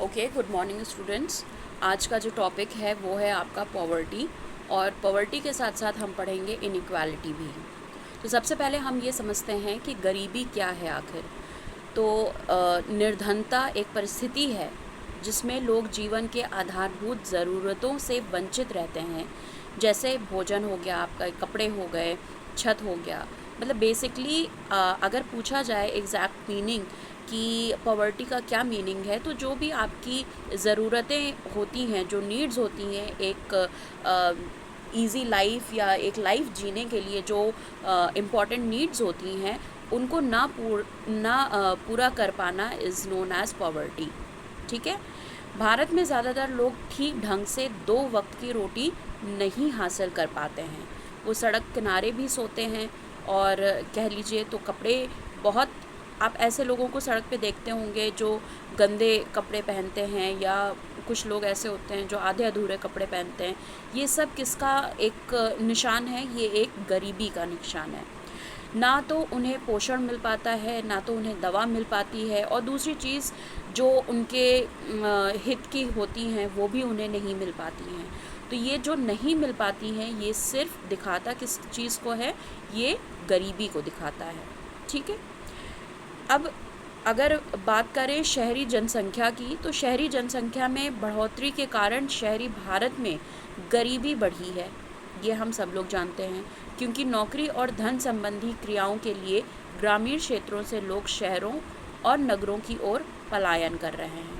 Okay, good morning students. आज का जो टॉपिक है वो है आपका पॉवर्टी, और पॉवर्टी के साथ साथ हम पढ़ेंगे इनइक्वालिटी भी। तो सबसे पहले हम ये समझते हैं कि गरीबी क्या है आखिर। तो निर्धनता एक परिस्थिति है जिसमें लोग जीवन के आधारभूत ज़रूरतों से वंचित रहते हैं, जैसे भोजन हो गया, आपका कपड़े हो गए, छत हो गया। मतलब बेसिकली अगर पूछा जाए एग्जैक्ट मीनिंग कि पॉवर्टी का क्या मीनिंग है, तो जो भी आपकी ज़रूरतें होती हैं, जो नीड्स होती हैं एक ईज़ी लाइफ या एक लाइफ जीने के लिए जो इम्पॉर्टेंट नीड्स होती हैं, उनको ना पूरा कर पाना इज़ नोन एज़ पॉवर्टी। ठीक है। भारत में ज़्यादातर लोग ठीक ढंग से 2 वक्त की रोटी नहीं हासिल कर पाते हैं। वो सड़क किनारे भी सोते हैं, और कह लीजिए तो कपड़े बहुत, आप ऐसे लोगों को सड़क पे देखते होंगे जो गंदे कपड़े पहनते हैं, या कुछ लोग ऐसे होते हैं जो आधे अधूरे कपड़े पहनते हैं। ये सब किसका एक निशान है? ये एक गरीबी का निशान है। ना तो उन्हें पोषण मिल पाता है, ना तो उन्हें दवा मिल पाती है, और दूसरी चीज़ जो उनके हित की होती हैं वो भी उन्हें नहीं मिल पाती हैं। तो ये जो नहीं मिल पाती हैं, ये सिर्फ दिखाता किस चीज़ को है? ये गरीबी को दिखाता है। ठीक है। अब अगर बात करें शहरी जनसंख्या की, तो शहरी जनसंख्या में बढ़ोतरी के कारण शहरी भारत में गरीबी बढ़ी है। ये हम सब लोग जानते हैं, क्योंकि नौकरी और धन संबंधी क्रियाओं के लिए ग्रामीण क्षेत्रों से लोग शहरों और नगरों की ओर पलायन कर रहे हैं।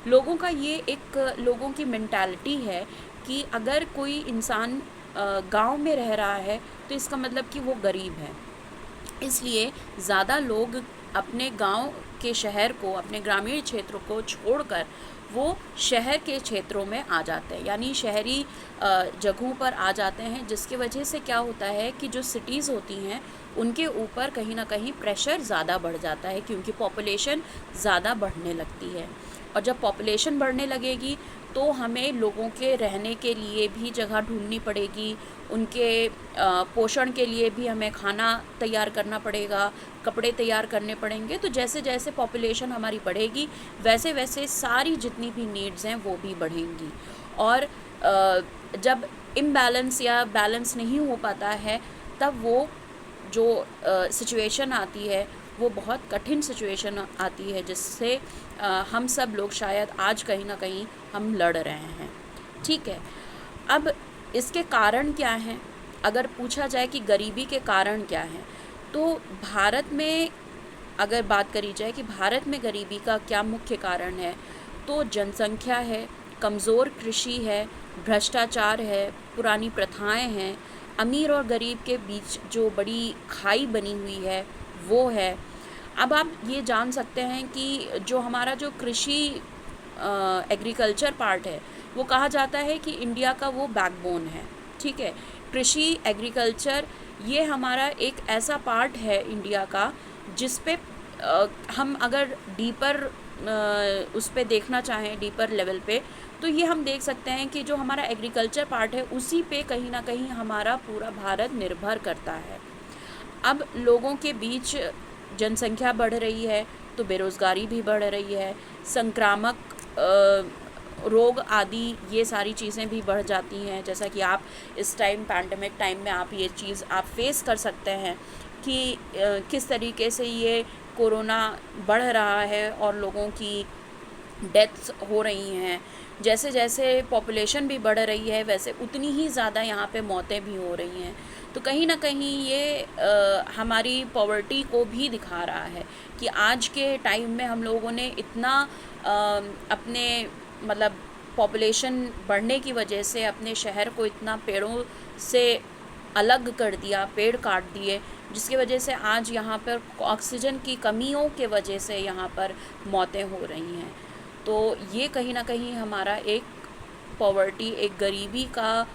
लोगों का ये एक लोगों की मेंटालिटी है कि अगर कोई इंसान गांव में रह रहा है तो इसका मतलब कि वो गरीब है। इसलिए ज़्यादा लोग अपने गांव के शहर को, अपने ग्रामीण क्षेत्रों को छोड़कर वो शहर के क्षेत्रों में आ जाते हैं, यानी शहरी जगहों पर आ जाते हैं, जिसकी वजह से क्या होता है कि जो सिटीज़ होती हैं उनके ऊपर कहीं ना कहीं प्रेशर ज़्यादा बढ़ जाता है, क्योंकि पॉपुलेशन ज़्यादा बढ़ने लगती है। और जब पॉपुलेशन बढ़ने लगेगी तो हमें लोगों के रहने के लिए भी जगह ढूंढनी पड़ेगी, उनके पोषण के लिए भी हमें खाना तैयार करना पड़ेगा, कपड़े तैयार करने पड़ेंगे। तो जैसे जैसे पॉपुलेशन हमारी बढ़ेगी, वैसे वैसे सारी जितनी भी नीड्स हैं वो भी बढ़ेंगी। और जब इम्बैलेंस या बैलेंस नहीं हो पाता है, तब वो जो सिचुएशन आती है वो बहुत कठिन सिचुएशन आती है, जिससे हम सब लोग शायद आज कहीं ना कहीं हम लड़ रहे हैं। ठीक है। अब इसके कारण क्या हैं? अगर पूछा जाए कि गरीबी के कारण क्या हैं, तो भारत में अगर बात करी जाए कि भारत में गरीबी का क्या मुख्य कारण है, तो जनसंख्या है, कमज़ोर कृषि है, भ्रष्टाचार है, पुरानी प्रथाएं हैं, अमीर और गरीब के बीच जो बड़ी खाई बनी हुई है वो है। अब आप ये जान सकते हैं कि जो हमारा जो कृषि एग्रीकल्चर पार्ट है, वो कहा जाता है कि इंडिया का वो बैकबोन है। ठीक है। कृषि एग्रीकल्चर ये हमारा एक ऐसा पार्ट है इंडिया का जिस पे हम अगर डीपर उस पे देखना चाहें, डीपर लेवल पे, तो ये हम देख सकते हैं कि जो हमारा एग्रीकल्चर पार्ट है उसी पे कहीं ना कहीं हमारा पूरा भारत निर्भर करता है। अब लोगों के बीच जनसंख्या बढ़ रही है तो बेरोज़गारी भी बढ़ रही है, संक्रामक रोग आदि ये सारी चीज़ें भी बढ़ जाती हैं। जैसा कि आप इस टाइम पैंडमिक टाइम में आप ये चीज़ आप फेस कर सकते हैं कि किस तरीके से ये कोरोना बढ़ रहा है और लोगों की डेथ्स हो रही हैं। जैसे जैसे पॉपुलेशन भी बढ़ रही है, वैसे उतनी ही ज़्यादा यहाँ पे मौतें भी हो रही हैं। तो कहीं ना कहीं ये हमारी पॉवर्टी को भी दिखा रहा है कि आज के टाइम में हम लोगों ने इतना अपने मतलब पॉपुलेशन बढ़ने की वजह से अपने शहर को इतना पेड़ों से अलग कर दिया, पेड़ काट दिए, जिसकी वजह से आज यहाँ पर ऑक्सीजन की कमियों के वजह से यहाँ पर मौतें हो रही हैं। तो ये कहीं ना कहीं हमारा एक पॉवर्टी, एक गरीबी का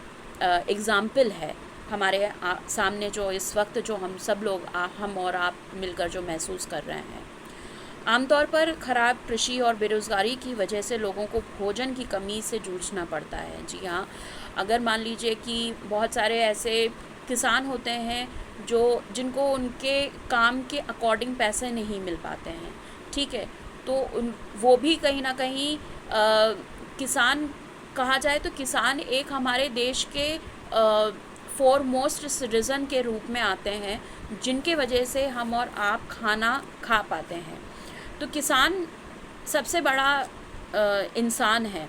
एग्ज़ाम्पल है हमारे सामने, जो इस वक्त जो हम सब लोग हम और आप मिलकर जो महसूस कर रहे हैं। आमतौर पर ख़राब कृषि और बेरोज़गारी की वजह से लोगों को भोजन की कमी से जूझना पड़ता है। जी हाँ, अगर मान लीजिए कि बहुत सारे ऐसे किसान होते हैं जो जिनको उनके काम के अकॉर्डिंग पैसे नहीं मिल पाते हैं। ठीक है। तो वो भी कहीं ना कहीं किसान कहा जाए तो किसान एक हमारे देश के फोरमोस्ट सिटीज़न के रूप में आते हैं, जिनके वजह से हम और आप खाना खा पाते हैं। तो किसान सबसे बड़ा इंसान है।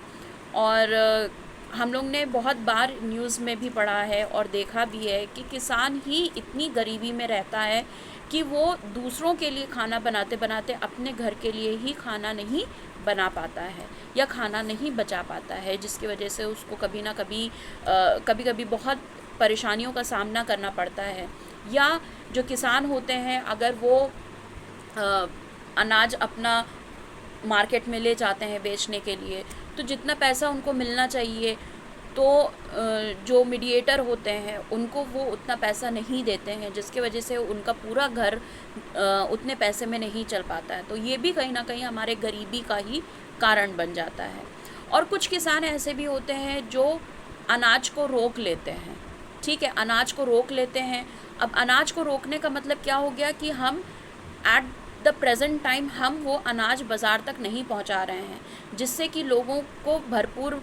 और हम लोग ने बहुत बार न्यूज़ में भी पढ़ा है और देखा भी है कि किसान ही इतनी गरीबी में रहता है कि वो दूसरों के लिए खाना बनाते बनाते अपने घर के लिए ही खाना नहीं बना पाता है या खाना नहीं बचा पाता है, जिसकी वजह से उसको कभी ना कभी कभी कभी बहुत परेशानियों का सामना करना पड़ता है। या जो किसान होते हैं, अगर वो अनाज अपना मार्केट में ले जाते हैं बेचने के लिए, तो जितना पैसा उनको मिलना चाहिए, तो जो मीडिएटर होते हैं उनको वो उतना पैसा नहीं देते हैं, जिसकी वजह से उनका पूरा घर उतने पैसे में नहीं चल पाता है। तो ये भी कहीं ना कहीं हमारे गरीबी का ही कारण बन जाता है। और कुछ किसान ऐसे भी होते हैं जो अनाज को रोक लेते हैं। ठीक है, अनाज को रोक लेते हैं। अब अनाज को रोकने का मतलब क्या हो गया कि हम एट द प्रेजेंट टाइम हम वो अनाज बाज़ार तक नहीं पहुंचा रहे हैं, जिससे कि लोगों को भरपूर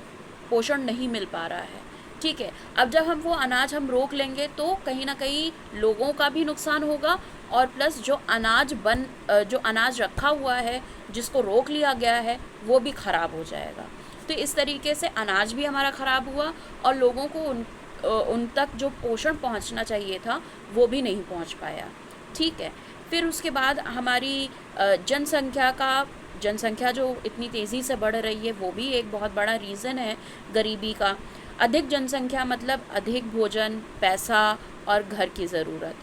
पोषण नहीं मिल पा रहा है। ठीक है, अब जब हम वो अनाज हम रोक लेंगे तो कहीं ना कहीं लोगों का भी नुकसान होगा, और प्लस जो अनाज रखा हुआ है जिसको रोक लिया गया है वो भी ख़राब हो जाएगा। तो इस तरीके से अनाज भी हमारा ख़राब हुआ और लोगों को उन तक जो पोषण पहुंचना चाहिए था वो भी नहीं पहुंच पाया। ठीक है, फिर उसके बाद हमारी जनसंख्या जो इतनी तेज़ी से बढ़ रही है वो भी एक बहुत बड़ा रीज़न है गरीबी का। अधिक जनसंख्या मतलब अधिक भोजन, पैसा और घर की ज़रूरत।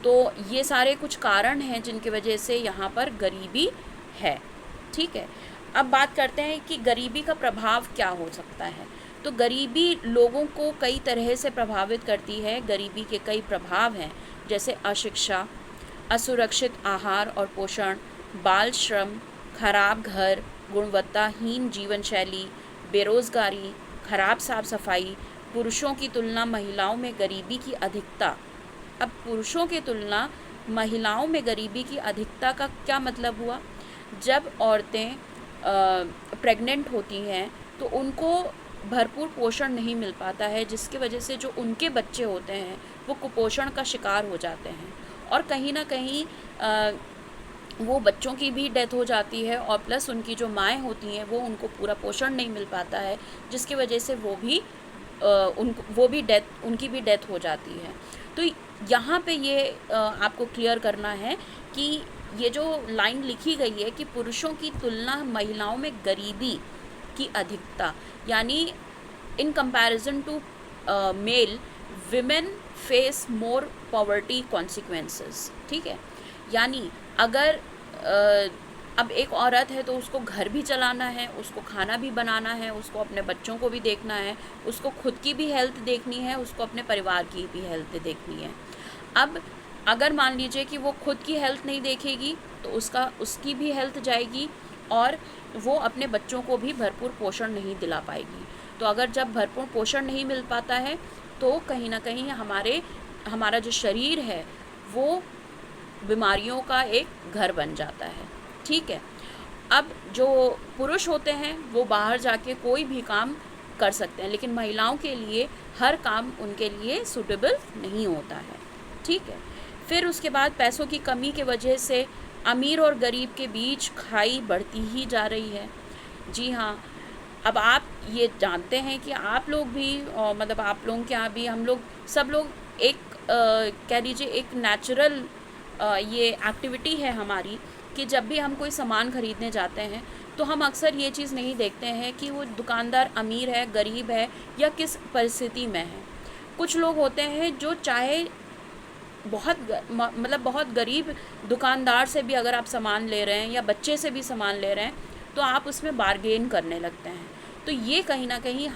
तो ये सारे कुछ कारण हैं जिनकी वजह से यहाँ पर गरीबी है। ठीक है, अब बात करते हैं कि गरीबी का प्रभाव क्या हो सकता है। तो गरीबी लोगों को कई तरह से प्रभावित करती है। गरीबी के कई प्रभाव हैं, जैसे अशिक्षा, असुरक्षित आहार और पोषण, बाल श्रम, खराब घर, गुणवत्ताहीन जीवन शैली, बेरोज़गारी, खराब साफ सफाई, पुरुषों की तुलना महिलाओं में गरीबी की अधिकता। अब पुरुषों की तुलना महिलाओं में गरीबी की अधिकता का क्या मतलब हुआ? जब औरतें प्रेग्नेंट होती हैं तो उनको भरपूर पोषण नहीं मिल पाता है, जिसकी वजह से जो उनके बच्चे होते हैं वो कुपोषण का शिकार हो जाते हैं, और कहीं ना कहीं वो बच्चों की भी डेथ हो जाती है, और प्लस उनकी जो माएँ होती हैं वो उनको पूरा पोषण नहीं मिल पाता है, जिसकी वजह से उनकी भी डेथ हो जाती है। तो यहाँ पे ये आपको क्लियर करना है कि ये जो लाइन लिखी गई है कि पुरुषों की तुलना महिलाओं में गरीबी की अधिकता, यानी in comparison to male women face more poverty consequences. ठीक है, यानी अगर अब एक औरत है तो उसको घर भी चलाना है, उसको खाना भी बनाना है, उसको अपने बच्चों को भी देखना है, उसको खुद की भी हेल्थ देखनी है, उसको अपने परिवार की भी हेल्थ देखनी है। अब अगर मान लीजिए कि वो खुद की हेल्थ नहीं देखेगी तो उसकी भी हेल्थ जाएगी, और वो अपने बच्चों को भी भरपूर पोषण नहीं दिला पाएगी। तो अगर जब भरपूर पोषण नहीं मिल पाता है तो कहीं ना कहीं हमारा जो शरीर है वो बीमारियों का एक घर बन जाता है। ठीक है, अब जो पुरुष होते हैं वो बाहर जाके कोई भी काम कर सकते हैं, लेकिन महिलाओं के लिए हर काम उनके लिए सूटेबल नहीं होता है। ठीक है, फिर उसके बाद पैसों की कमी की वजह से अमीर और गरीब के बीच खाई बढ़ती ही जा रही है। जी हाँ, अब आप ये जानते हैं कि आप लोग भी मतलब आप लोगों के यहाँ भी हम लोग सब लोग एक कह लीजिए एक नेचुरल ये एक्टिविटी है हमारी कि जब भी हम कोई सामान ख़रीदने जाते हैं तो हम अक्सर ये चीज़ नहीं देखते हैं कि वो दुकानदार अमीर है, गरीब है या किस परिस्थिति में है। कुछ लोग होते हैं जो चाहे बहुत गरीब दुकानदार से भी अगर आप सामान ले रहे हैं या बच्चे से भी सामान ले रहे हैं तो आप उसमें बार्गेन करने लगते हैं। तो ये कहीं ना कहीं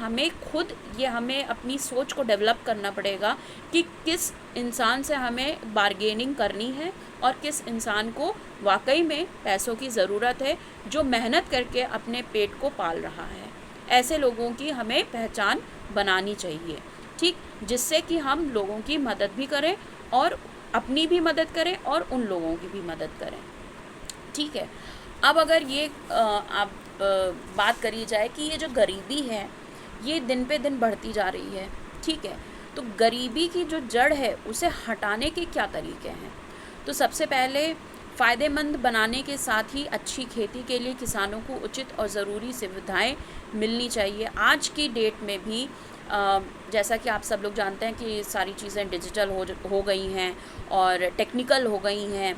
हमें अपनी सोच को डेवलप करना पड़ेगा कि किस इंसान से हमें बार्गेनिंग करनी है और किस इंसान को वाकई में पैसों की ज़रूरत है, जो मेहनत करके अपने पेट को पाल रहा है। ऐसे लोगों की हमें पहचान बनानी चाहिए, ठीक, जिससे कि हम लोगों की मदद भी करें और अपनी भी मदद करें और उन लोगों की भी मदद करें। ठीक है, अब अगर ये आप बात करी जाए कि ये जो गरीबी है ये दिन पे दिन बढ़ती जा रही है, ठीक है। तो गरीबी की जो जड़ है उसे हटाने के क्या तरीके हैं? तो सबसे पहले फ़ायदेमंद बनाने के साथ ही अच्छी खेती के लिए किसानों को उचित और ज़रूरी सुविधाएं मिलनी चाहिए। आज की डेट में भी जैसा कि आप सब लोग जानते हैं कि सारी चीज़ें डिजिटल हो गई हैं और टेक्निकल हो गई हैं,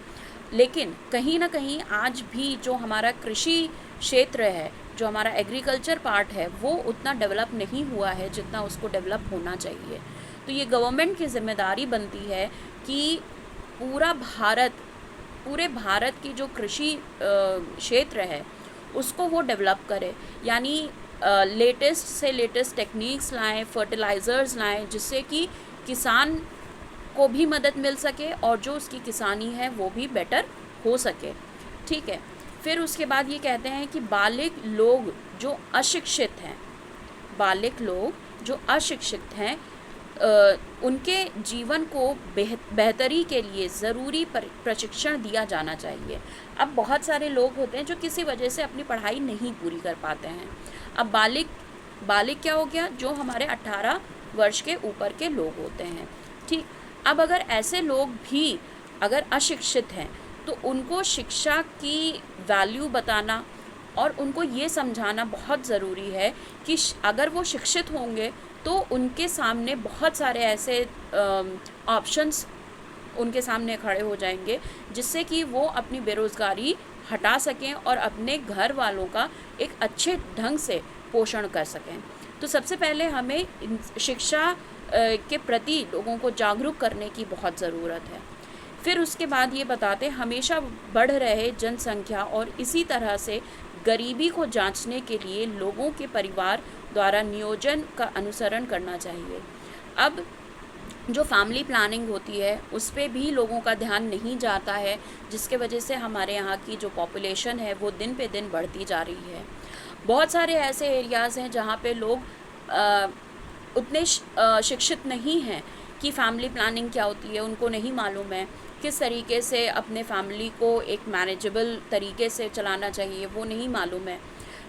लेकिन कहीं ना कहीं आज भी जो हमारा कृषि क्षेत्र है, जो हमारा एग्रीकल्चर पार्ट है, वो उतना डेवलप नहीं हुआ है जितना उसको डेवलप होना चाहिए। तो ये गवर्नमेंट की जिम्मेदारी बनती है कि पूरे भारत की जो कृषि क्षेत्र है उसको वो डेवलप करे, यानी लेटेस्ट से लेटेस्ट टेक्निक्स लाएं, फर्टिलाइज़र्स लाएं, जिससे कि किसान को भी मदद मिल सके और जो उसकी किसानी है वो भी बेटर हो सके, ठीक है। फिर उसके बाद ये कहते हैं कि बालिग लोग जो अशिक्षित हैं उनके जीवन को बेहतरी के लिए ज़रूरी प्रशिक्षण दिया जाना चाहिए। अब बहुत सारे लोग होते हैं जो किसी वजह से अपनी पढ़ाई नहीं पूरी कर पाते हैं। अब बालिग क्या हो गया? जो हमारे 18 वर्ष के ऊपर के लोग होते हैं, ठीक। अब अगर ऐसे लोग भी अगर अशिक्षित हैं तो उनको शिक्षा की वैल्यू बताना और उनको ये समझाना बहुत ज़रूरी है कि अगर वो शिक्षित होंगे तो उनके सामने बहुत सारे ऐसे ऑप्शंस उनके सामने खड़े हो जाएंगे जिससे कि वो अपनी बेरोज़गारी हटा सकें और अपने घर वालों का एक अच्छे ढंग से पोषण कर सकें। तो सबसे पहले हमें शिक्षा के प्रति लोगों को जागरूक करने की बहुत ज़रूरत है। फिर उसके बाद ये बताते हमेशा बढ़ रहे जनसंख्या और इसी तरह से गरीबी को जांचने के लिए लोगों के परिवार द्वारा नियोजन का अनुसरण करना चाहिए। अब जो फैमिली प्लानिंग होती है उस पर भी लोगों का ध्यान नहीं जाता है, जिसके वजह से हमारे यहाँ की जो पॉपुलेशन है वो दिन पे दिन बढ़ती जा रही है। बहुत सारे ऐसे एरियाज़ हैं जहाँ पे लोग उतने शिक्षित नहीं हैं कि फैमिली प्लानिंग क्या होती है, उनको नहीं मालूम है किस तरीके से अपने फैमिली को एक मैनेजेबल तरीके से चलाना चाहिए, वो नहीं मालूम है।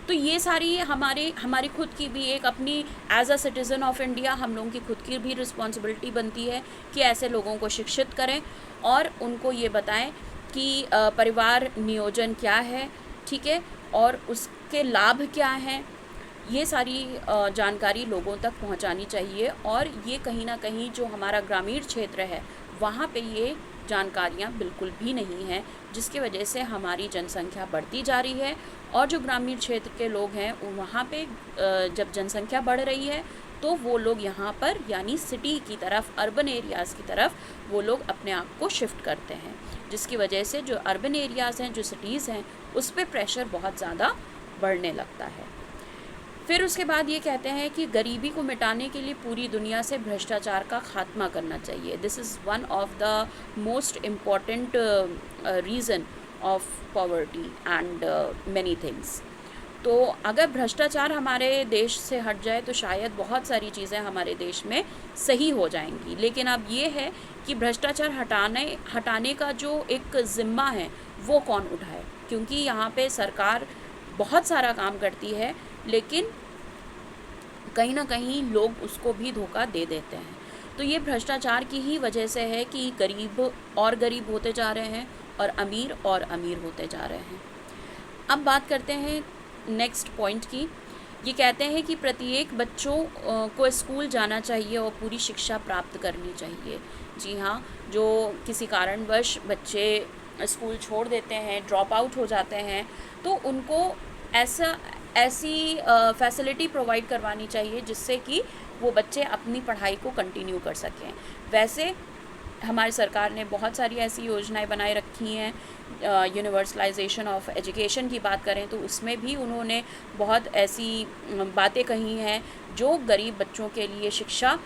तो ये सारी हमारी खुद की भी एक अपनी as a citizen of India हम लोगों की खुद की भी रिस्पॉन्सिबिलिटी बनती है कि ऐसे लोगों को शिक्षित करें और उनको ये बताएं कि परिवार नियोजन क्या है, ठीक है, और उसके लाभ क्या हैं। ये सारी जानकारी लोगों तक पहुंचानी चाहिए और ये कहीं ना कहीं जो हमारा ग्रामीण क्षेत्र है वहाँ पे ये जानकारियाँ बिल्कुल भी नहीं हैं, जिसकी वजह से हमारी जनसंख्या बढ़ती जा रही है। और जो ग्रामीण क्षेत्र के लोग हैं वहाँ पे जब जनसंख्या बढ़ रही है तो वो लोग यहाँ पर यानी सिटी की तरफ, अर्बन एरियाज़ की तरफ वो लोग अपने आप को शिफ्ट करते हैं, जिसकी वजह से जो अर्बन एरियाज़ हैं, जो सिटीज़ हैं, उस पर प्रेशर बहुत ज़्यादा बढ़ने लगता है। फिर उसके बाद ये कहते हैं कि गरीबी को मिटाने के लिए पूरी दुनिया से भ्रष्टाचार का खात्मा करना चाहिए। This is one of the most important reason of poverty and many things. तो अगर भ्रष्टाचार हमारे देश से हट जाए तो शायद बहुत सारी चीज़ें हमारे देश में सही हो जाएंगी। लेकिन अब ये है कि भ्रष्टाचार हटाने का जो एक ज़िम्मा है वो कौन उठाए, क्योंकि यहाँ पे सरकार बहुत सारा काम करती है लेकिन कहीं ना कहीं लोग उसको भी धोखा दे देते हैं। तो ये भ्रष्टाचार की ही वजह से है कि गरीब और गरीब होते जा रहे हैं और अमीर होते जा रहे हैं। अब बात करते हैं नेक्स्ट पॉइंट की। ये कहते हैं कि प्रत्येक बच्चों को स्कूल जाना चाहिए और पूरी शिक्षा प्राप्त करनी चाहिए। जी हाँ, जो किसी कारणवश बच्चे स्कूल छोड़ देते हैं, ड्रॉप आउट हो जाते हैं, तो उनको ऐसी फैसिलिटी प्रोवाइड करवानी चाहिए जिससे कि वो बच्चे अपनी पढ़ाई को कंटिन्यू कर सकें। वैसे हमारी सरकार ने बहुत सारी ऐसी योजनाएं बनाए रखी हैं। यूनिवर्सलाइजेशन ऑफ एजुकेशन की बात करें तो उसमें भी उन्होंने बहुत ऐसी बातें कही हैं जो गरीब बच्चों के लिए शिक्षा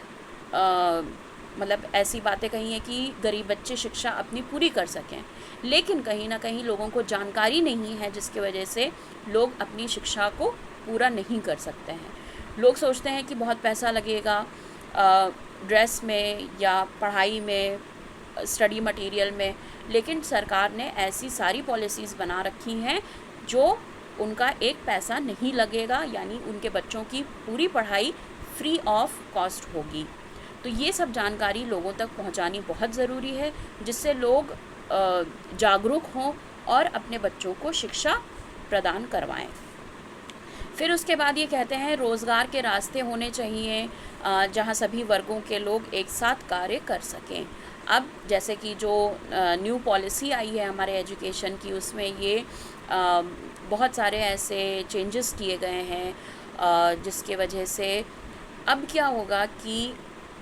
मतलब ऐसी बातें कही हैं कि गरीब बच्चे शिक्षा अपनी पूरी कर सकें। लेकिन कहीं ना कहीं लोगों को जानकारी नहीं है, जिसकी वजह से लोग अपनी शिक्षा को पूरा नहीं कर सकते हैं। लोग सोचते हैं कि बहुत पैसा लगेगा ड्रेस में या पढ़ाई में, स्टडी मटेरियल में, लेकिन सरकार ने ऐसी सारी पॉलिसीज़ बना रखी हैं जो उनका एक पैसा नहीं लगेगा, यानी उनके बच्चों की पूरी पढ़ाई फ्री ऑफ कॉस्ट होगी। तो ये सब जानकारी लोगों तक पहुंचानी बहुत ज़रूरी है, जिससे लोग जागरूक हों और अपने बच्चों को शिक्षा प्रदान करवाएं। फिर उसके बाद ये कहते हैं रोज़गार के रास्ते होने चाहिए जहाँ सभी वर्गों के लोग एक साथ कार्य कर सकें। अब जैसे कि जो न्यू पॉलिसी आई है हमारे एजुकेशन की, उसमें ये बहुत सारे ऐसे चेंजेस किए गए हैं जिसके वजह से अब क्या होगा कि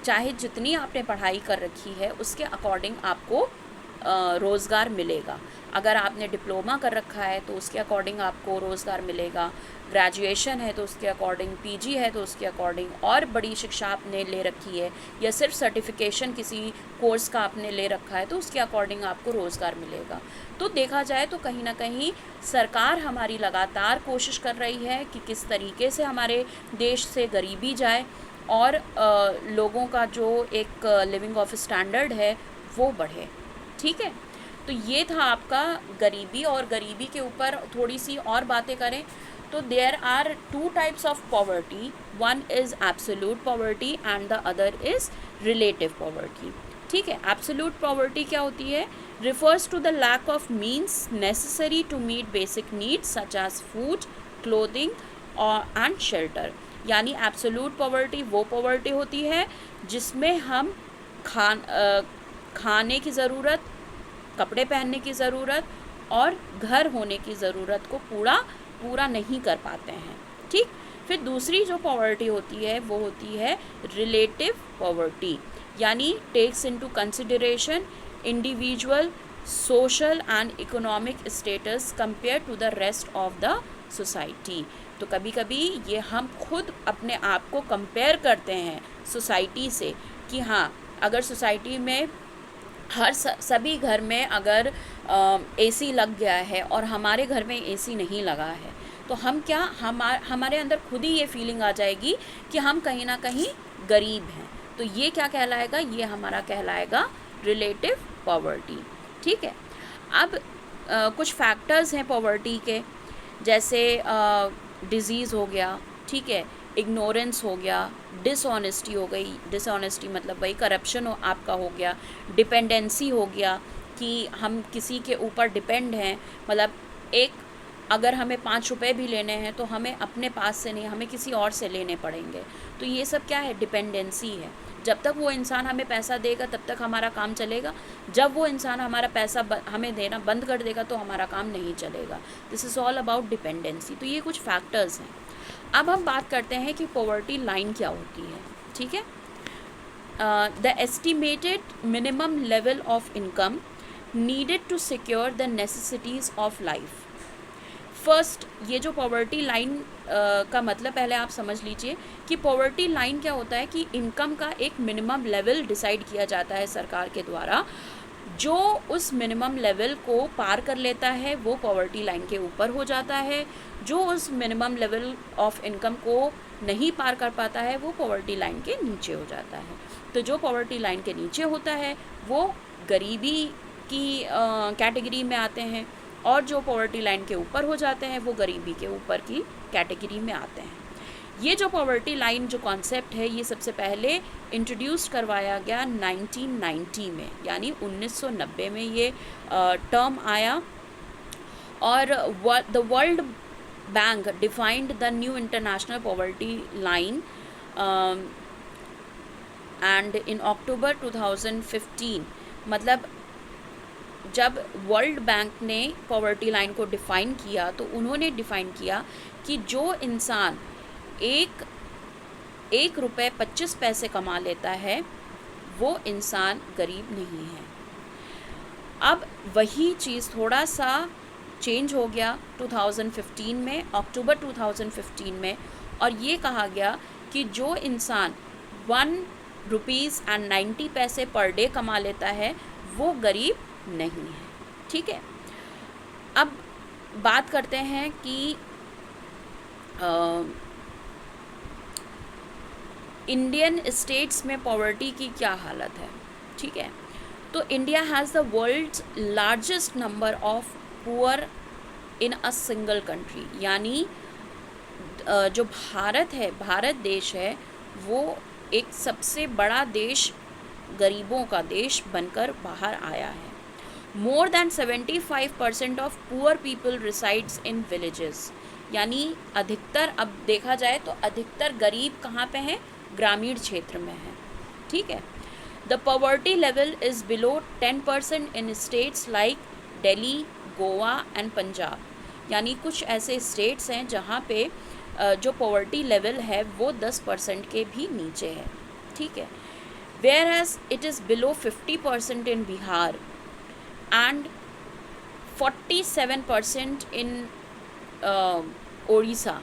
चाहे जितनी आपने पढ़ाई कर रखी है उसके अकॉर्डिंग आपको रोज़गार मिलेगा। अगर आपने डिप्लोमा कर रखा है तो उसके अकॉर्डिंग आपको रोज़गार मिलेगा, ग्रेजुएशन है तो उसके अकॉर्डिंग, पीजी है तो उसके अकॉर्डिंग, और बड़ी शिक्षा आपने ले रखी है या सिर्फ सर्टिफिकेशन किसी कोर्स का आपने ले रखा है तो उसके अकॉर्डिंग आपको रोज़गार मिलेगा। तो देखा जाए तो कहीं ना कहीं सरकार हमारी लगातार कोशिश कर रही है कि किस तरीके से हमारे देश से गरीबी जाए और लोगों का जो एक लिविंग ऑफ स्टैंडर्ड है वो बढ़े। ठीक है, तो ये था आपका गरीबी। और गरीबी के ऊपर थोड़ी सी और बातें करें तो there are two types of poverty, one is absolute poverty and the other is relative poverty. ठीक है, एब्सोल्यूट पॉवर्टी क्या होती है? Refers to the lack of means necessary to meet basic needs such as food, clothing and shelter. यानी absolute poverty वो poverty होती है जिसमें हम खाने की ज़रूरत, कपड़े पहनने की ज़रूरत और घर होने की ज़रूरत को पूरा नहीं कर पाते हैं। ठीक, फिर दूसरी जो पॉवर्टी होती है वो होती है रिलेटिव पॉवर्टी, यानी takes into consideration individual social and economic status compare to the rest of the society. तो कभी कभी ये हम खुद अपने आप को कंपेयर करते हैं सोसाइटी से कि हाँ, अगर सोसाइटी में सभी घर में अगर एसी लग गया है और हमारे घर में एसी नहीं लगा है तो हम क्या हमारे अंदर खुद ही ये फीलिंग आ जाएगी कि हम कहीं ना कहीं गरीब हैं। तो ये क्या कहलाएगा? ये हमारा कहलाएगा रिलेटिव पॉवर्टी। ठीक है, अब कुछ फैक्टर्स हैं पॉवर्टी के, जैसे डिज़ीज़ हो गया, ठीक है, इग्नोरेंस हो गया, डिसऑनेस्टी हो गई, डिसऑनेस्टी मतलब वही करप्शन आपका हो गया, डिपेंडेंसी हो गया कि हम किसी के ऊपर डिपेंड हैं, मतलब अगर हमें 5 रुपए भी लेने हैं तो हमें अपने पास से नहीं, हमें किसी और से लेने पड़ेंगे। तो ये सब क्या है? डिपेंडेंसी है। जब तक वो इंसान हमें पैसा देगा तब तक हमारा काम चलेगा, जब वो इंसान हमारा पैसा हमें देना बंद कर देगा तो हमारा काम नहीं चलेगा। This is all about dependency. तो ये कुछ फैक्टर्स हैं। अब हम बात करते हैं कि पॉवर्टी लाइन क्या होती है। ठीक है, the estimated minimum level of income needed to secure the necessities of life. First, ये जो पॉवर्टी लाइन का मतलब पहले आप समझ लीजिए कि पॉवर्टी लाइन क्या होता है कि इनकम का एक मिनिमम लेवल डिसाइड किया जाता है सरकार के द्वारा। जो उस मिनिमम लेवल को पार कर लेता है वो पॉवर्टी लाइन के ऊपर हो जाता है, जो उस मिनिमम लेवल ऑफ इनकम को नहीं पार कर पाता है वो पॉवर्टी लाइन के नीचे हो जाता है। तो जो पॉवर्टी लाइन के नीचे होता है वो गरीबी की कैटेगरी में आते हैं, और जो पॉवर्टी लाइन के ऊपर हो जाते हैं वो गरीबी के ऊपर की कैटेगरी में आते हैं। ये जो पॉवर्टी लाइन जो कॉन्सेप्ट है ये सबसे पहले इंट्रोड्यूस करवाया गया 1990 में, यानी 1990 में ये टर्म आया। और the World Bank defined the new international poverty line and in October 2015, मतलब जब वर्ल्ड बैंक ने पॉवर्टी लाइन को डिफ़ाइन किया तो उन्होंने डिफ़ाइन किया कि जो इंसान एक रुपये 25 पैसे कमा लेता है वो इंसान गरीब नहीं है। अब वही चीज़ थोड़ा सा चेंज हो गया 2015 में, अक्टूबर 2015 में, और ये कहा गया कि जो इंसान 1 रुपीज़ एंड 90 पैसे पर डे कमा लेता है वो गरीब नहीं है। ठीक है, अब बात करते हैं कि इंडियन स्टेट्स में पॉवर्टी की क्या हालत है। ठीक है, तो India has the world's largest number of poor in a single country, यानी जो भारत है, भारत देश है, वो एक सबसे बड़ा देश, गरीबों का देश बनकर बाहर आया है। More than 75% of poor people resides in villages, यानी अधिकतर, अब देखा जाए तो अधिकतर गरीब कहाँ पे हैं? ग्रामीण क्षेत्र में है। ठीक है। The poverty level is below 10% in states like Delhi, Goa and Punjab, यानी कुछ ऐसे स्टेट्स हैं जहाँ पे जो पॉवर्टी लेवल है वो 10% के भी नीचे है। ठीक है। Whereas it is below 50% in Bihar and 47% in Orissa.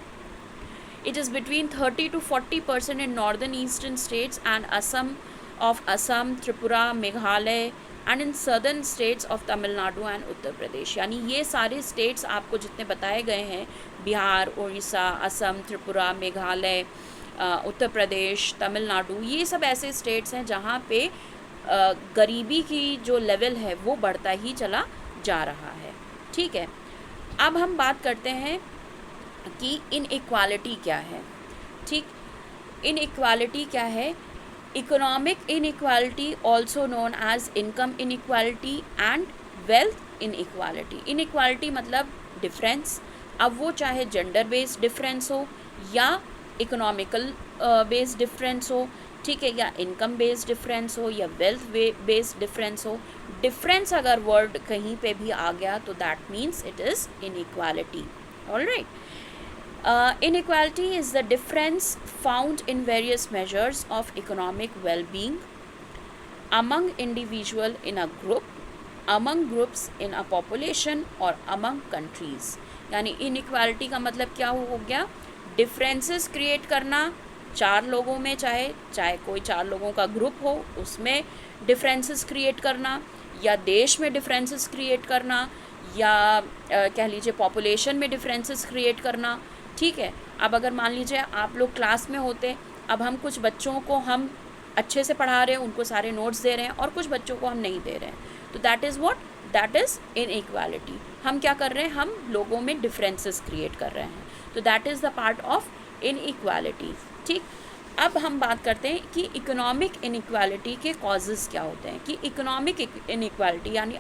It is between 30 to 40% in northern eastern states and Assam, Tripura, Meghalaya and in southern states of Tamil Nadu and Uttar Pradesh. यानी ये सारे states आपको जितने बताए गए हैं, बिहार, उड़ीसा, असम, त्रिपुरा, मेघालय, उत्तर प्रदेश, तमिलनाडु, ये सब ऐसे स्टेट्स हैं जहाँ पे गरीबी की जो लेवल है वो बढ़ता ही चला जा रहा है। ठीक है। अब हम बात करते हैं कि इनइक्वालिटी क्या है। ठीक, इनइक्वालिटी क्या है? Economic inequality, also known as income inequality and wealth inequality. Inequality मतलब डिफरेंस, अब वो चाहे जेंडर बेस्ड डिफरेंस हो या इकोनॉमिकल बेस्ड डिफरेंस हो, ठीक है, या इनकम बेस्ड डिफरेंस हो या वेल्थ बेस्ड डिफरेंस हो। डिफरेंस अगर वर्ड कहीं पे भी आ गया तो that means it is inequality. Alright. Inequality is the difference found in various measures of economic well-being among individual in a group, among groups in a population और among countries। यानी inequality का मतलब क्या हो गया? डिफरेंसेस क्रिएट करना चार लोगों में, चाहे कोई चार लोगों का ग्रुप हो उसमें डिफरेंसेस क्रिएट करना, या देश में डिफरेंसेस क्रिएट करना, या कह लीजिए पॉपुलेशन में डिफरेंसेस क्रिएट करना। ठीक है। अब अगर मान लीजिए आप लोग क्लास में होते, अब हम कुछ बच्चों को हम अच्छे से पढ़ा रहे हैं, उनको सारे नोट्स दे रहे हैं, और कुछ बच्चों को हम नहीं दे रहे हैं, तो that is what? That is inequality. हम क्या कर रहे हैं? हम लोगों में डिफरेंसेस क्रिएट कर रहे हैं, तो that is the part of inequality. ठीक। अब हम बात करते हैं कि इकोनॉमिक इनइक्वालिटी के कॉजेज़ क्या होते हैं। कि इकोनॉमिक इनइक्वालिटी यानी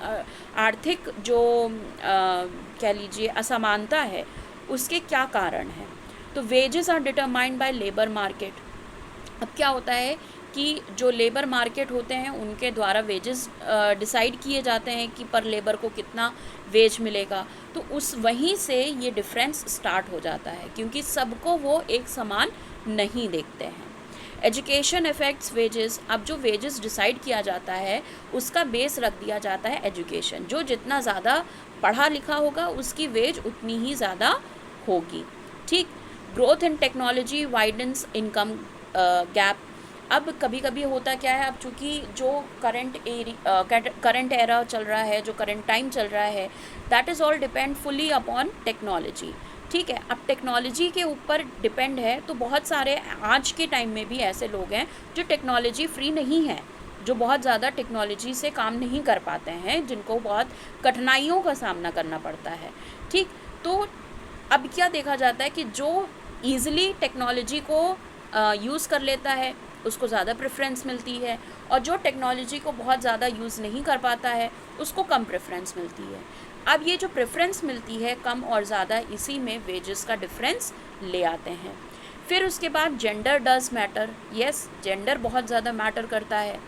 आर्थिक जो कह लीजिए असमानता है, उसके क्या कारण हैं? तो wages are determined by labour market. अब क्या होता है कि जो लेबर मार्केट होते हैं उनके द्वारा वेजेस डिसाइड किए जाते हैं कि पर लेबर को कितना वेज मिलेगा, तो उस वहीं से ये डिफरेंस स्टार्ट हो जाता है, क्योंकि सबको वो एक समान नहीं देखते हैं। Education effects wages. अब जो वेजेस डिसाइड किया जाता है उसका बेस रख दिया जाता है एजुकेशन। जो जितना ज़्यादा पढ़ा लिखा होगा उसकी वेज उतनी ही ज़्यादा होगी। ठीक। Growth in technology widens income gap. अब कभी कभी होता क्या है, अब चूँकि जो करंट एरा चल रहा है, जो करंट टाइम चल रहा है, that is all depend fully upon technology. ठीक है। अब टेक्नोलॉजी के ऊपर डिपेंड है, तो बहुत सारे आज के टाइम में भी ऐसे लोग हैं जो टेक्नोलॉजी फ्री नहीं है, जो बहुत ज़्यादा टेक्नोलॉजी से काम नहीं कर पाते हैं, जिनको बहुत कठिनाइयों का सामना करना पड़ता है। ठीक। तो अब क्या देखा जाता है कि जो ईज़िली टेक्नोलॉजी को यूज़ कर लेता है उसको ज़्यादा प्रेफरेंस मिलती है, और जो टेक्नोलॉजी को बहुत ज़्यादा यूज़ नहीं कर पाता है उसको कम प्रेफरेंस मिलती है। अब ये जो प्रेफरेंस मिलती है कम और ज़्यादा, इसी में वेजेस का डिफरेंस ले आते हैं। फिर उसके बाद gender does matter. Yes, gender बहुत ज़्यादा मैटर करता है।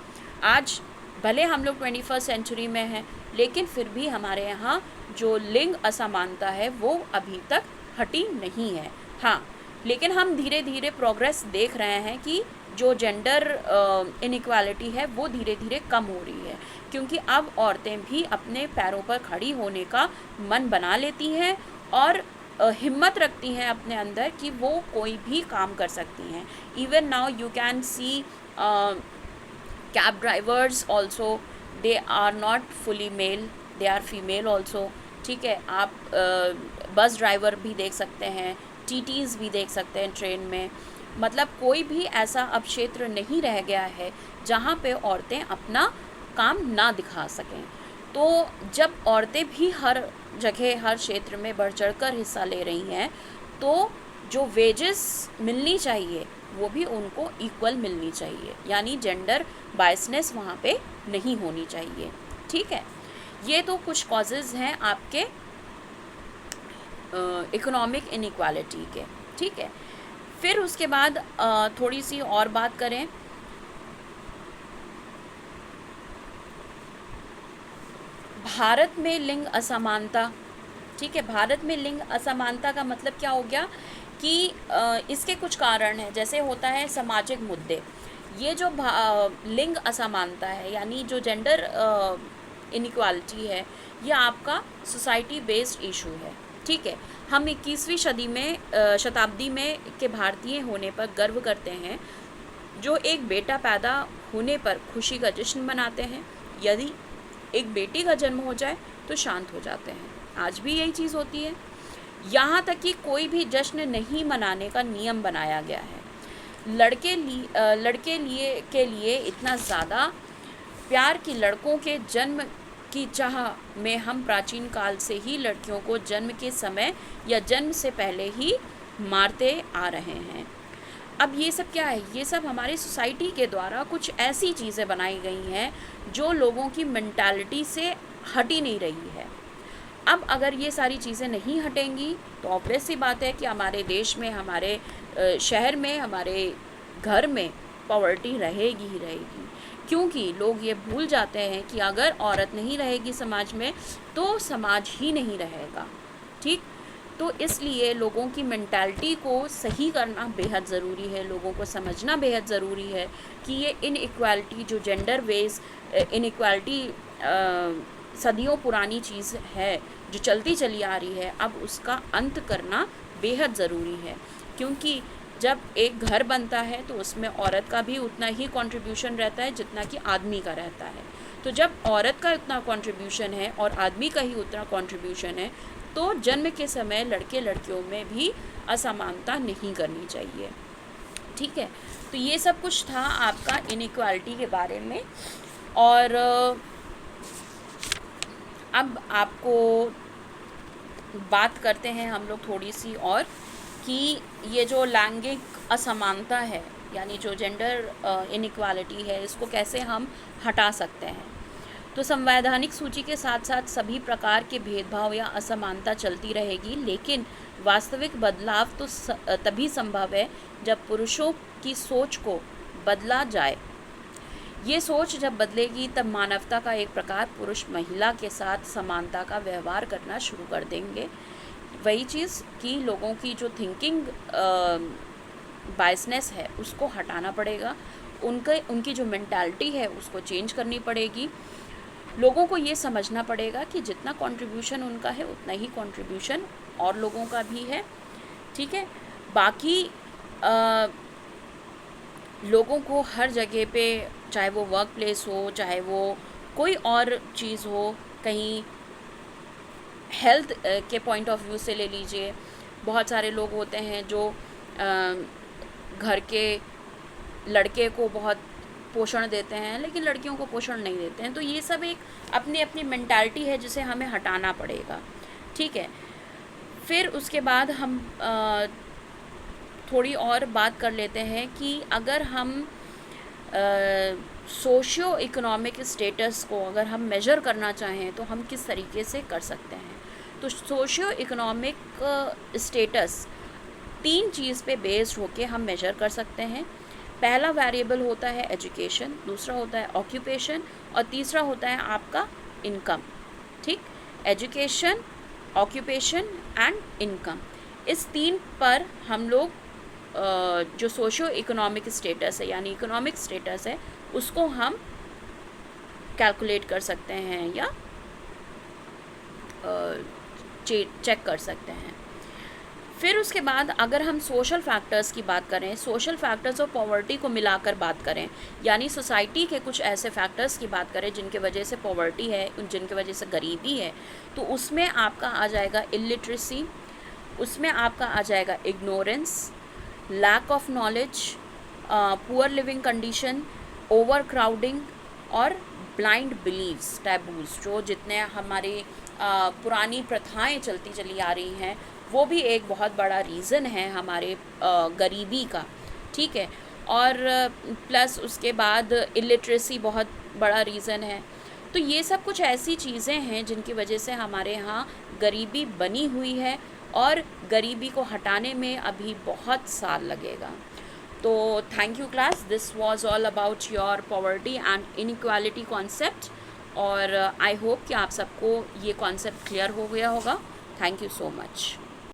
आज भले हम लोग 21st सेंचुरी में हैं, लेकिन फिर भी हमारे यहाँ जो लिंग असमानता है वो अभी तक हटी नहीं है। हाँ, लेकिन हम धीरे धीरे प्रोग्रेस देख रहे हैं कि जो जेंडर इनइक्वालिटी है वो धीरे धीरे कम हो रही है, क्योंकि अब औरतें भी अपने पैरों पर खड़ी होने का मन बना लेती हैं और हिम्मत रखती हैं अपने अंदर कि वो कोई भी काम कर सकती हैं। Even now you can see cab drivers also, they are not fully male, they are female also. ठीक है। आप बस ड्राइवर भी देख सकते हैं, टीटीज़ भी देख सकते हैं ट्रेन में। मतलब कोई भी ऐसा अब क्षेत्र नहीं रह गया है जहाँ पे औरतें अपना काम ना दिखा सकें। तो जब औरतें भी हर जगह हर क्षेत्र में बढ़ चढ़ कर हिस्सा ले रही हैं, तो जो वेजेस मिलनी चाहिए वो भी उनको इक्वल मिलनी चाहिए, यानी जेंडर बायसनेस वहाँ पे नहीं होनी चाहिए। ठीक है, ये तो कुछ कॉजेज़ हैं आपके इकोनॉमिक इनइक्वालिटी के। ठीक है, फिर उसके बाद थोड़ी सी और बात करें, भारत में लिंग असमानता। ठीक है, भारत में लिंग असमानता का मतलब क्या हो गया कि इसके कुछ कारण हैं, जैसे होता है सामाजिक मुद्दे। ये जो लिंग असमानता है, यानी जो जेंडर इनइक्वालिटी है, ये आपका सोसाइटी बेस्ड इशू है। ठीक है, हम 21वीं शताब्दी में के भारतीय होने पर गर्व करते हैं, जो एक बेटा पैदा होने पर खुशी का जश्न मनाते हैं। यदि एक बेटी का जन्म हो जाए तो शांत हो जाते हैं। आज भी यही चीज़ होती है। यहाँ तक कि कोई भी जश्न नहीं मनाने का नियम बनाया गया है। लड़के के लिए इतना ज़्यादा प्यार कि लड़कों के जन्म की चाह में हम प्राचीन काल से ही लड़कियों को जन्म के समय या जन्म से पहले ही मारते आ रहे हैं। अब ये सब क्या है? ये सब हमारी सोसाइटी के द्वारा कुछ ऐसी चीज़ें बनाई गई हैं जो लोगों की मेंटालिटी से हट ही नहीं रही है। अब अगर ये सारी चीज़ें नहीं हटेंगी तो ऑब्वियस सी बात है कि हमारे देश में, हमारे शहर में, हमारे घर में पॉवर्टी रहेगी ही रहेगी। क्योंकि लोग ये भूल जाते हैं कि अगर औरत नहीं रहेगी समाज में तो समाज ही नहीं रहेगा। ठीक, तो इसलिए लोगों की मेंटालिटी को सही करना बेहद ज़रूरी है। लोगों को समझना बेहद ज़रूरी है कि ये इनइक्वालिटी, जो जेंडर बेस इनइक्वालिटी सदियों पुरानी चीज़ है जो चलती चली आ रही है, अब उसका अंत करना बेहद ज़रूरी है। क्योंकि जब एक घर बनता है तो उसमें औरत का भी उतना ही कंट्रीब्यूशन रहता है जितना कि आदमी का रहता है। तो जब औरत का उतना कंट्रीब्यूशन है और आदमी का ही उतना कंट्रीब्यूशन है, तो जन्म के समय लड़के लड़कियों में भी असमानता नहीं करनी चाहिए। ठीक है, तो ये सब कुछ था आपका इनइक्वालिटी के बारे में। और अब आपको बात करते हैं हम लोग थोड़ी सी और, कि ये जो लैंगिक असमानता है, यानी जो जेंडर इनइक्वालिटी है, इसको कैसे हम हटा सकते हैं। तो संवैधानिक सूची के साथ साथ सभी प्रकार के भेदभाव या असमानता चलती रहेगी, लेकिन वास्तविक बदलाव तो तभी संभव है जब पुरुषों की सोच को बदला जाए। ये सोच जब बदलेगी तब मानवता का एक प्रकार पुरुष महिला के साथ समानता का व्यवहार करना शुरू कर देंगे। वही चीज़ कि लोगों की जो थिंकिंग बायसनेस है उसको हटाना पड़ेगा, उनकी जो मेंटालिटी है उसको चेंज करनी पड़ेगी। लोगों को ये समझना पड़ेगा कि जितना कंट्रीब्यूशन उनका है उतना ही कंट्रीब्यूशन और लोगों का भी है। ठीक है, बाकी लोगों को हर जगह पे, चाहे वो वर्क प्लेस हो, चाहे वो कोई और चीज़ हो, कहीं हेल्थ के पॉइंट ऑफ व्यू से ले लीजिए, बहुत सारे लोग होते हैं जो घर के लड़के को बहुत पोषण देते हैं लेकिन लड़कियों को पोषण नहीं देते हैं। तो ये सब एक अपनी अपनी मेंटालिटी है जिसे हमें हटाना पड़ेगा। ठीक है, फिर उसके बाद हम थोड़ी और बात कर लेते हैं कि अगर हम सोशियो इकोनॉमिक स्टेटस को अगर हम मेजर करना चाहें तो हम किस तरीके से कर सकते हैं। तो सोशियो इकोनॉमिक स्टेटस 3 चीज़ पे बेस्ड होके हम मेजर कर सकते हैं। पहला वेरिएबल होता है एजुकेशन, दूसरा होता है ऑक्यूपेशन और तीसरा होता है आपका इनकम। ठीक, एजुकेशन, ऑक्यूपेशन एंड इनकम, इस 3 पर हम लोग जो सोशियो इकोनॉमिक स्टेटस है यानी इकोनॉमिक स्टेटस है उसको हम कैलकुलेट कर सकते हैं या चेक कर सकते हैं। फिर उसके बाद अगर हम सोशल फैक्टर्स की बात करें, सोशल फैक्टर्स और पॉवर्टी को मिलाकर बात करें, यानी सोसाइटी के कुछ ऐसे फैक्टर्स की बात करें जिनके वजह से पॉवर्टी है, जिनके वजह से गरीबी है, तो उसमें आपका आ जाएगा इलिटरेसी, उसमें आपका आ जाएगा ignorance, lack of knowledge, poor living condition, overcrowding और ब्लाइंड बिलीव्स, टैबूज, जो जितने हमारे पुरानी प्रथाएं चलती चली आ रही हैं, वो भी एक बहुत बड़ा रीज़न है हमारे गरीबी का, ठीक है। और प्लस उसके बाद इलिटरेसी बहुत बड़ा रीज़न है। तो ये सब कुछ ऐसी चीज़ें हैं जिनकी वजह से हमारे यहाँ गरीबी बनी हुई है, और गरीबी को हटाने में अभी बहुत साल लगेगा। तो thank you class, this was all about your poverty and inequality concept, और आई होप कि आप सबको ये कॉन्सेप्ट क्लियर हो गया होगा। Thank you so much.